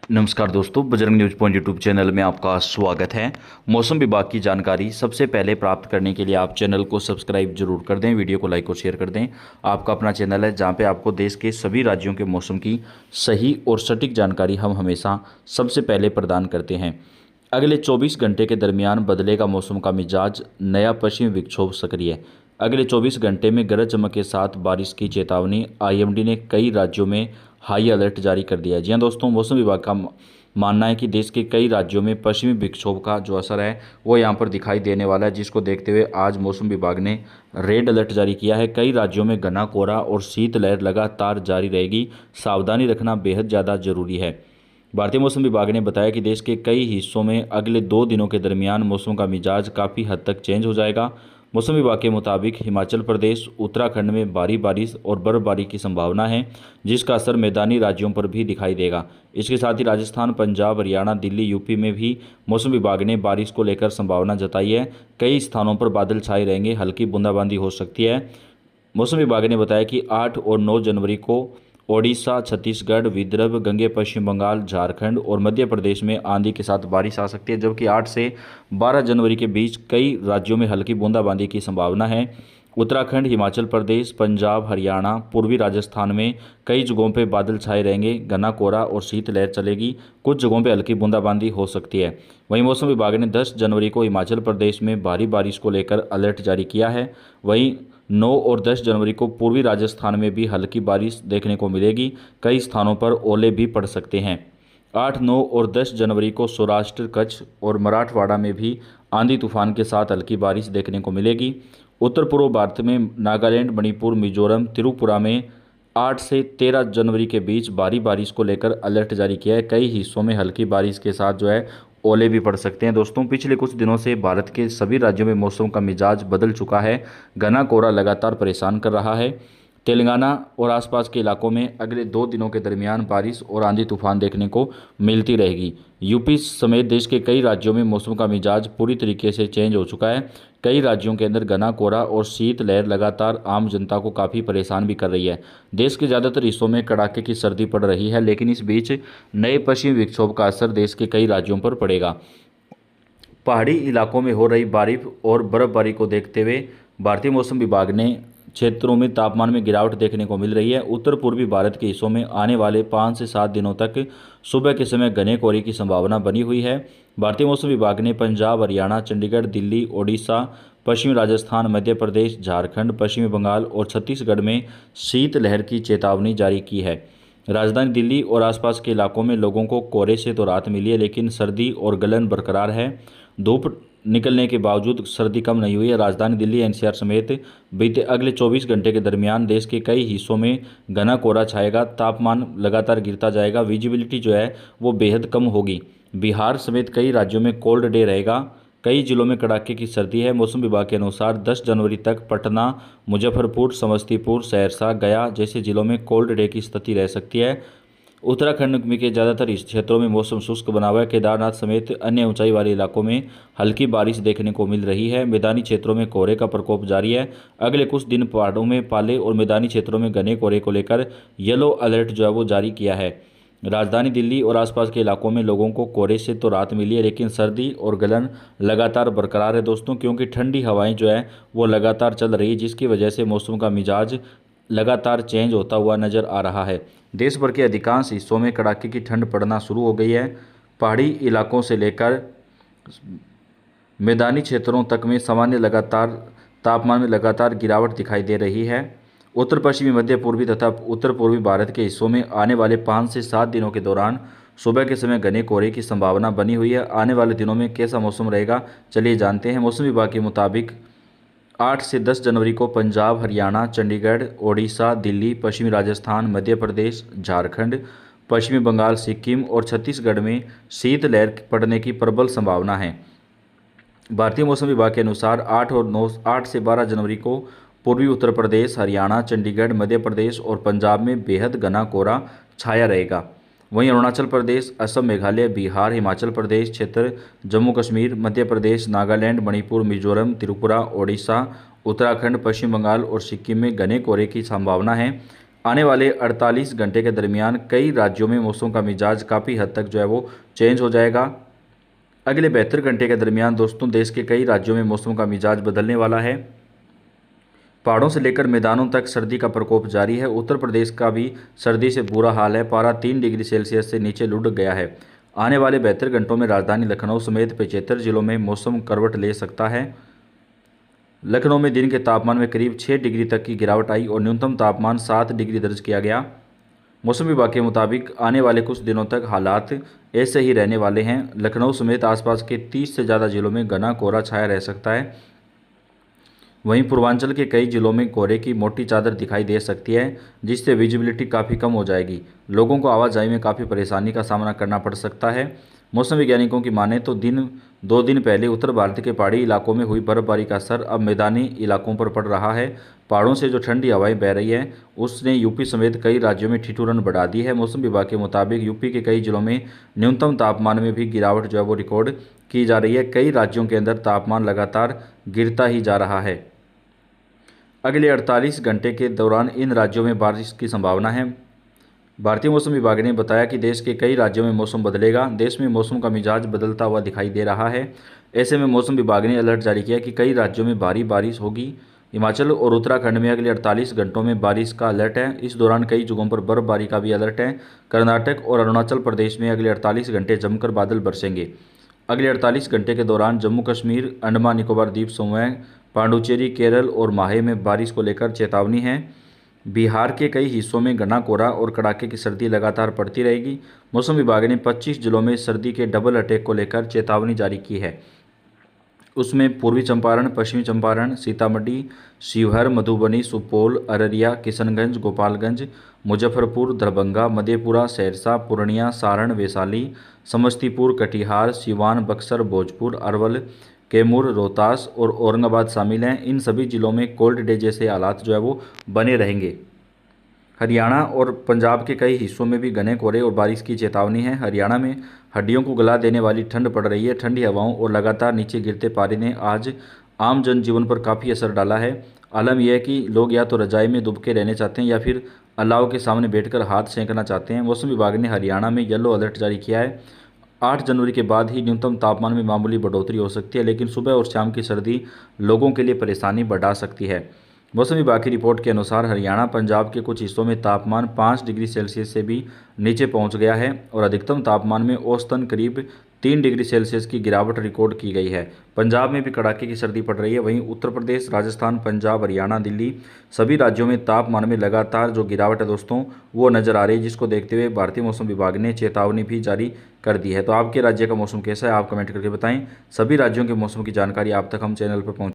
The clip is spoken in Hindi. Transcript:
नमस्कार दोस्तों, Bajrang news point YouTube channel में आपका स्वागत है। मौसम विभाग की जानकारी सबसे पहले प्राप्त करने के लिए आप चैनल को सब्सक्राइब जरूर कर दें, वीडियो को लाइक और शेयर कर दें। आपका अपना चैनल है जहां पे आपको देश के सभी राज्यों के मौसम की सही और सटीक जानकारी हम हमेशा सबसे पहले प्रदान करते हैं। अगले 24 घंटे के दरमियान बदलेगा मौसम का मिजाज, नया पश्चिमी विक्षोभ सक्रिय। अगले 24 घंटे में गरज चमक के साथ बारिश की चेतावनी। आईएमडी ने कई राज्यों में हाई अलर्ट जारी कर दिया है। जी हाँ दोस्तों, मौसम विभाग का मानना है कि देश के कई राज्यों में पश्चिमी विक्षोभ का जो असर है वो यहाँ पर दिखाई देने वाला है, जिसको देखते हुए आज मौसम विभाग ने रेड अलर्ट जारी किया है। कई राज्यों में घना कोहरा और शीतलहर लगातार जारी रहेगी, सावधानी रखना बेहद ज़्यादा जरूरी है। भारतीय मौसम विभाग ने बताया कि देश के कई हिस्सों में अगले 2 दिनों के दरमियान मौसम का मिजाज काफ़ी हद तक चेंज हो जाएगा। मौसम विभाग के मुताबिक हिमाचल प्रदेश, उत्तराखंड में भारी बारिश और बर्फबारी की संभावना है, जिसका असर मैदानी राज्यों पर भी दिखाई देगा। इसके साथ ही राजस्थान, पंजाब, हरियाणा, दिल्ली, यूपी में भी मौसम विभाग ने बारिश को लेकर संभावना जताई है। कई स्थानों पर बादल छाए रहेंगे, हल्की बूंदाबांदी हो सकती है। मौसम विभाग ने बताया कि 8 और 9 जनवरी को ओडिशा, छत्तीसगढ़, विदर्भ, गंगे पश्चिम बंगाल, झारखंड और मध्य प्रदेश में आंधी के साथ बारिश आ सकती है, जबकि 8 से 12 जनवरी के बीच कई राज्यों में हल्की बूंदाबांदी की संभावना है। उत्तराखंड, हिमाचल प्रदेश, पंजाब, हरियाणा, पूर्वी राजस्थान में कई जगहों पर बादल छाए रहेंगे, घना कोहरा और शीतलहर चलेगी। कुछ जगहों पर हल्की बूंदाबांदी हो सकती है। वहीं मौसम विभाग ने 10 जनवरी को हिमाचल प्रदेश में भारी बारिश को लेकर अलर्ट जारी किया है। वहीं 9 और 10 जनवरी को पूर्वी राजस्थान में भी हल्की बारिश देखने को मिलेगी, कई स्थानों पर ओले भी पड़ सकते हैं। 8, 9 और 10 जनवरी को सौराष्ट्र, कच्छ और मराठवाड़ा में भी आंधी तूफान के साथ हल्की बारिश देखने को मिलेगी। उत्तर पूर्व भारत में नागालैंड, मणिपुर, मिजोरम, त्रिपुरा में 8 से 13 जनवरी के बीच भारी बारिश को लेकर अलर्ट जारी किया है। कई हिस्सों में हल्की बारिश के साथ जो है ओले भी पड़ सकते हैं। दोस्तों, पिछले कुछ दिनों से भारत के सभी राज्यों में मौसम का मिजाज बदल चुका है। घना कोहरा लगातार परेशान कर रहा है। तेलंगाना और आसपास के इलाकों में अगले 2 दिनों के दरमियान बारिश और आंधी तूफान देखने को मिलती रहेगी। यूपी समेत देश के कई राज्यों में मौसम का मिजाज पूरी तरीके से चेंज हो चुका है। कई राज्यों के अंदर घना कोहरा और शीतलहर लगातार आम जनता को काफ़ी परेशान भी कर रही है। देश के ज़्यादातर हिस्सों में कड़ाके की सर्दी पड़ रही है, लेकिन इस बीच नए पश्चिमी विक्षोभ का असर देश के कई राज्यों पर पड़ेगा। पहाड़ी इलाकों में हो रही बारिश और बर्फबारी को देखते हुए भारतीय मौसम विभाग ने क्षेत्रों में तापमान में गिरावट देखने को मिल रही है। उत्तर पूर्वी भारत के हिस्सों में आने वाले 5 से 7 दिनों तक सुबह के समय घने कोहरे की संभावना बनी हुई है। भारतीय मौसम विभाग ने पंजाब, हरियाणा, चंडीगढ़, दिल्ली, ओडिशा, पश्चिमी राजस्थान, मध्य प्रदेश, झारखंड, पश्चिमी बंगाल और छत्तीसगढ़ में शीतलहर की चेतावनी जारी की है। राजधानी दिल्ली और आसपास के इलाकों में लोगों को कोहरे से तो राहत मिली है, लेकिन सर्दी और गलन बरकरार है। धूप निकलने के बावजूद सर्दी कम नहीं हुई है। राजधानी दिल्ली, एनसीआर समेत बीते अगले 24 घंटे के दरमियान देश के कई हिस्सों में घना कोहरा छाएगा, तापमान लगातार गिरता जाएगा, विजिबिलिटी जो है वो बेहद कम होगी। बिहार समेत कई राज्यों में कोल्ड डे रहेगा, कई जिलों में कड़ाके की सर्दी है। मौसम विभाग के अनुसार 10 जनवरी तक पटना, मुजफ्फरपुर, समस्तीपुर, सहरसा, गया जैसे जिलों में कोल्ड डे की स्थिति रह सकती है। उत्तराखंड के ज़्यादातर इस क्षेत्रों में मौसम शुष्क बना हुआ है। केदारनाथ समेत अन्य ऊंचाई वाले इलाकों में हल्की बारिश देखने को मिल रही है। मैदानी क्षेत्रों में कोहरे का प्रकोप जारी है। अगले कुछ दिन पहाड़ों में पाले और मैदानी क्षेत्रों में घने कोहरे को लेकर येलो अलर्ट जो है वो जारी किया है। राजधानी दिल्ली और आसपास के इलाकों में लोगों को कोहरे से तो राहत मिली है, लेकिन सर्दी और गलन लगातार बरकरार है दोस्तों, क्योंकि ठंडी हवाएं जो है वो लगातार चल रही है, जिसकी वजह से मौसम का मिजाज लगातार चेंज होता हुआ नजर आ रहा है। देश भर के अधिकांश हिस्सों में कड़ाके की ठंड पड़ना शुरू हो गई है। पहाड़ी इलाकों से लेकर मैदानी क्षेत्रों तक में सामान्य तापमान में लगातार गिरावट दिखाई दे रही है। उत्तर पश्चिमी, मध्य पूर्वी तथा उत्तर पूर्वी भारत के हिस्सों में आने वाले 5 से 7 दिनों के दौरान सुबह के समय घने कोहरे की संभावना बनी हुई है। आने वाले दिनों में कैसा मौसम रहेगा, चलिए जानते हैं। मौसम विभाग के मुताबिक 8 से 10 जनवरी को पंजाब, हरियाणा, चंडीगढ़, ओडिशा, दिल्ली, पश्चिमी राजस्थान, मध्य प्रदेश, झारखंड, पश्चिमी बंगाल, सिक्किम और छत्तीसगढ़ में शीतलहर पड़ने की प्रबल संभावना है। भारतीय मौसम विभाग के अनुसार 8 से 12 जनवरी को पूर्वी उत्तर प्रदेश, हरियाणा, चंडीगढ़, मध्य प्रदेश और पंजाब में बेहद घना कोहरा छाया रहेगा। वहीं अरुणाचल प्रदेश, असम, मेघालय, बिहार, हिमाचल प्रदेश क्षेत्र, जम्मू कश्मीर, मध्य प्रदेश, नागालैंड, मणिपुर, मिजोरम, त्रिपुरा, ओडिशा, उत्तराखंड, पश्चिम बंगाल और सिक्किम में घने कोहरे की संभावना है। आने वाले 48 घंटे के दरमियान कई राज्यों में मौसम का मिजाज काफ़ी हद तक जो है वो चेंज हो जाएगा। अगले 72 घंटे के दरमियान दोस्तों देश के कई राज्यों में मौसम का मिजाज बदलने वाला है। पहाड़ों से लेकर मैदानों तक सर्दी का प्रकोप जारी है। उत्तर प्रदेश का भी सर्दी से बुरा हाल है। पारा 3 डिग्री सेल्सियस से नीचे लुढ़क गया है। आने वाले 72 घंटों में राजधानी लखनऊ समेत 75 जिलों में मौसम करवट ले सकता है। लखनऊ में दिन के तापमान में करीब 6 डिग्री तक की गिरावट आई और न्यूनतम तापमान 7 डिग्री दर्ज किया गया। मौसम विभाग के मुताबिक आने वाले कुछ दिनों तक हालात ऐसे ही रहने वाले हैं। लखनऊ समेत आसपास के 30 से ज़्यादा जिलों में घना कोहरा छाया रह सकता है। वहीं पूर्वांचल के कई जिलों में कोहरे की मोटी चादर दिखाई दे सकती है, जिससे विजिबिलिटी काफ़ी कम हो जाएगी। लोगों को आवाजाही में काफ़ी परेशानी का सामना करना पड़ सकता है। मौसम वैज्ञानिकों की माने तो 2 दिन पहले उत्तर भारत के पहाड़ी इलाकों में हुई बर्फबारी का असर अब मैदानी इलाकों पर पड़ रहा है। पहाड़ों से जो ठंडी हवाएं बह रही है उसने यूपी समेत कई राज्यों में ठिठुरन बढ़ा दी है। मौसम विभाग के मुताबिक यूपी के कई जिलों में न्यूनतम तापमान में भी गिरावट जो है वो रिकॉर्ड की जा रही है। कई राज्यों के अंदर तापमान लगातार गिरता ही जा रहा है। अगले 48 घंटे के दौरान इन राज्यों में बारिश की संभावना है। भारतीय मौसम विभाग ने बताया कि देश के कई राज्यों में मौसम बदलेगा। देश में मौसम का मिजाज बदलता हुआ दिखाई दे रहा है। ऐसे में मौसम विभाग ने अलर्ट जारी किया कि कई राज्यों में भारी बारिश होगी। हिमाचल और उत्तराखंड में अगले 48 घंटों में बारिश का अलर्ट है। इस दौरान कई जगहों पर बर्फबारी का भी अलर्ट है। कर्नाटक और अरुणाचल प्रदेश में अगले 48 घंटे जमकर बादल बरसेंगे। अगले 48 घंटे के दौरान जम्मू कश्मीर, अंडमान निकोबार द्वीप समूह, पांडुचेरी, केरल और माहे में बारिश को लेकर चेतावनी है। बिहार के कई हिस्सों में घना कोहरा और कड़ाके की सर्दी लगातार पड़ती रहेगी। मौसम विभाग ने 25 जिलों में सर्दी के डबल अटैक को लेकर चेतावनी जारी की है। उसमें पूर्वी चंपारण, पश्चिमी चंपारण, सीतामढ़ी, शिवहर, मधुबनी, सुपौल, अररिया, किशनगंज, गोपालगंज, मुजफ्फरपुर, दरभंगा, मधेपुरा, सहरसा, पूर्णिया, सारण, वैशाली, समस्तीपुर, कटिहार, सिवान, बक्सर, भोजपुर, अरवल, कैमूर, रोहतास और औरंगाबाद शामिल हैं। इन सभी जिलों में कोल्ड डे जैसे हालात जो है वो बने रहेंगे। हरियाणा और पंजाब के कई हिस्सों में भी घने कोहरे और बारिश की चेतावनी है। हरियाणा में हड्डियों को गला देने वाली ठंड पड़ रही है। ठंडी हवाओं और लगातार नीचे गिरते पारे ने आज आम जनजीवन पर काफ़ी असर डाला है। आलम यह है कि लोग या तो रजाई में दुबके रहने चाहते हैं या फिर अलाव के सामने बैठकर हाथ सेंकना चाहते हैं। मौसम विभाग ने हरियाणा में येलो अलर्ट जारी किया है। 8 जनवरी के बाद ही न्यूनतम तापमान में मामूली बढ़ोतरी हो सकती है, लेकिन सुबह और शाम की सर्दी लोगों के लिए परेशानी बढ़ा सकती है। मौसम विभाग की रिपोर्ट के अनुसार हरियाणा, पंजाब के कुछ हिस्सों में तापमान 5 डिग्री सेल्सियस से भी नीचे पहुंच गया है और अधिकतम तापमान में औसतन करीब 3 डिग्री सेल्सियस की गिरावट रिकॉर्ड की गई है। पंजाब में भी कड़ाके की सर्दी पड़ रही है। वहीं उत्तर प्रदेश, राजस्थान, पंजाब, हरियाणा, दिल्ली सभी राज्यों में तापमान में लगातार जो गिरावट है दोस्तों वो नज़र आ रही है, जिसको देखते हुए भारतीय मौसम विभाग ने चेतावनी भी जारी कर दी है। तो आपके राज्य का मौसम कैसा है आप कमेंट करके बताएं। सभी राज्यों के मौसम की जानकारी आप तक हम चैनल पर पहुँच